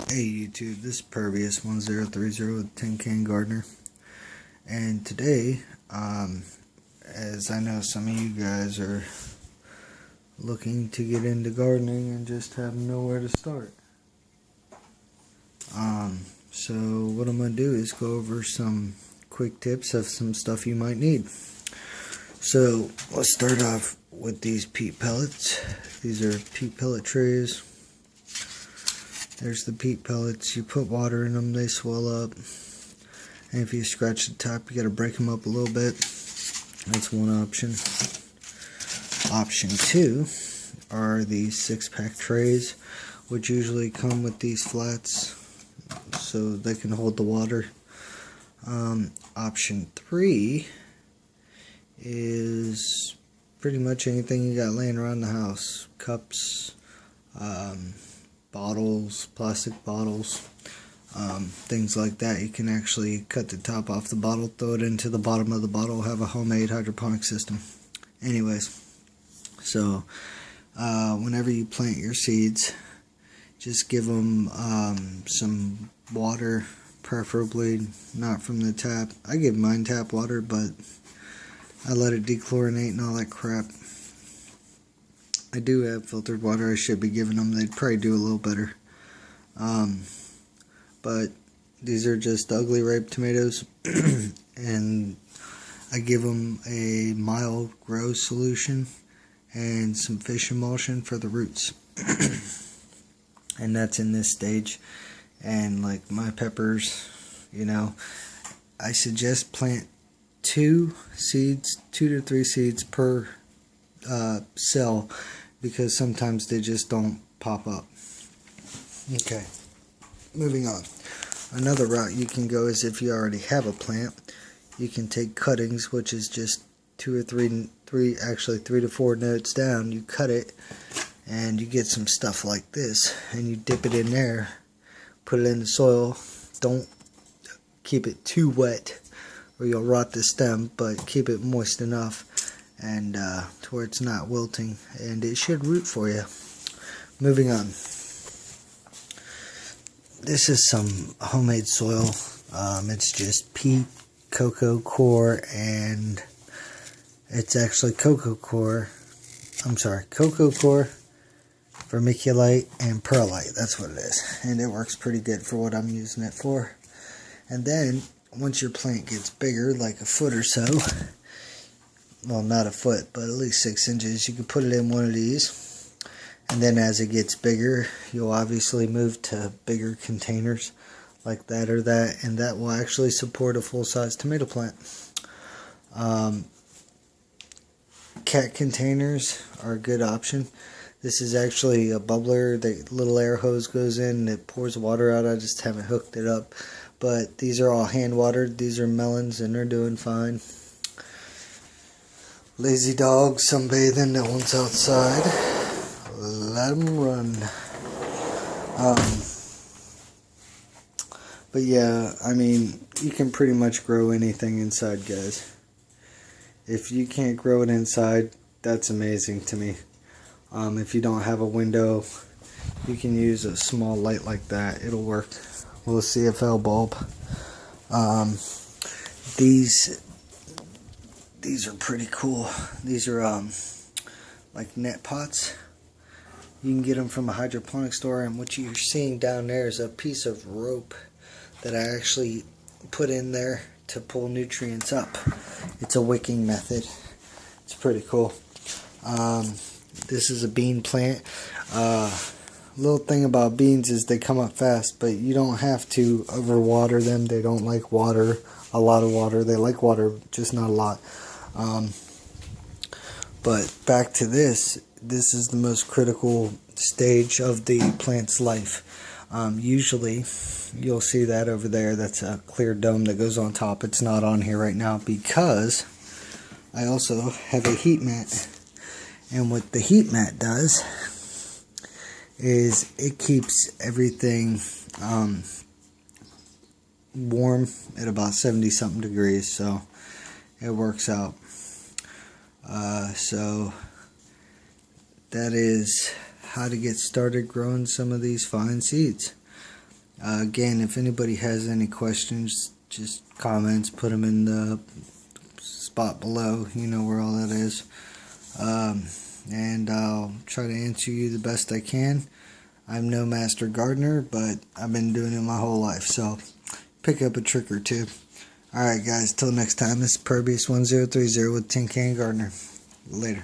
Hey YouTube, this is Pervious1030 with Tin Can Gardener, and today, as I know some of you guys are looking to get into gardening and just have nowhere to start. So what I'm going to do is go over some quick tips of some stuff you might need. So let's start off with these peat pellets. These are peat pellet trays. There's the peat pellets. You put water in them, they swell up. And if you scratch the top, you gotta break them up a little bit. That's one option. Option two are these 6-pack trays, which usually come with these flats so they can hold the water. Option three is pretty much anything you got laying around the house. Cups, bottles, plastic bottles, things like that. You can actually cut the top off the bottle, throw it into the bottom of the bottle, have a homemade hydroponic system. Anyways, so whenever you plant your seeds, just give them some water, preferably not from the tap. I give mine tap water, but I let it dechlorinate and all that crap. I do have filtered water I should be giving them. They'd probably do a little better. But these are just ugly ripe tomatoes. And I give them a mild grow solution and some fish emulsion for the roots. And that's in this stage. And like my peppers, you know, I suggest plant 2 to 3 seeds per cell, because sometimes they just don't pop up. Okay, moving on. Another route you can go is if you already have a plant, you can take cuttings, which is just 2 or 3 to 4 notes down. You cut it and you get some stuff like this, and you dip it in there, put it in the soil. Don't keep it too wet or you'll rot the stem, but keep it moist enough and to where it's not wilting, and it should root for you. Moving on. This is some homemade soil. It's just peat, cocoa coir, and it's actually cocoa coir, vermiculite, and perlite. That's what it is, and it works pretty good for what I'm using it for. And then once your plant gets bigger, like a foot or so, well, not a foot, but at least 6 inches, you can put it in one of these. And then as it gets bigger, you'll obviously move to bigger containers like that or that, and that will actually support a full-size tomato plant. Cat containers are a good option. This is actually a bubbler. The little air hose goes in and it pours water out. I just haven't hooked it up. But these are all hand watered. These are melons and they're doing fine. Lazy dogs sunbathing, that one's outside. Let them run. But yeah, I mean, you can pretty much grow anything inside, guys. If you can't grow it inside, that's amazing to me. If you don't have a window, you can use a small light like that. It'll work. With a CFL bulb. These are pretty cool. These are like net pots. You can get them from a hydroponic store, and what you're seeing down there is a piece of rope that I actually put in there to pull nutrients up. It's a wicking method. It's pretty cool. This is a bean plant. Little thing about beans is they come up fast, but you don't have to overwater them. They don't like water, a lot of water. They like water, just not a lot. But back to this is the most critical stage of the plant's life. Usually you'll see that over there. That's a clear dome that goes on top. It's not on here right now because I also have a heat mat. And what the heat mat does is it keeps everything warm at about 70 something degrees, so it works out. So that is how to get started growing some of these fine seeds. Again, if anybody has any questions, just comments, put them in the spot below. You know where all that is. And I'll try to answer you the best I can. I'm no master gardener, but I've been doing it my whole life, so pick up a trick or two. Alright guys, till next time, this is Perbius1030 with Tin Can Gardener. Later.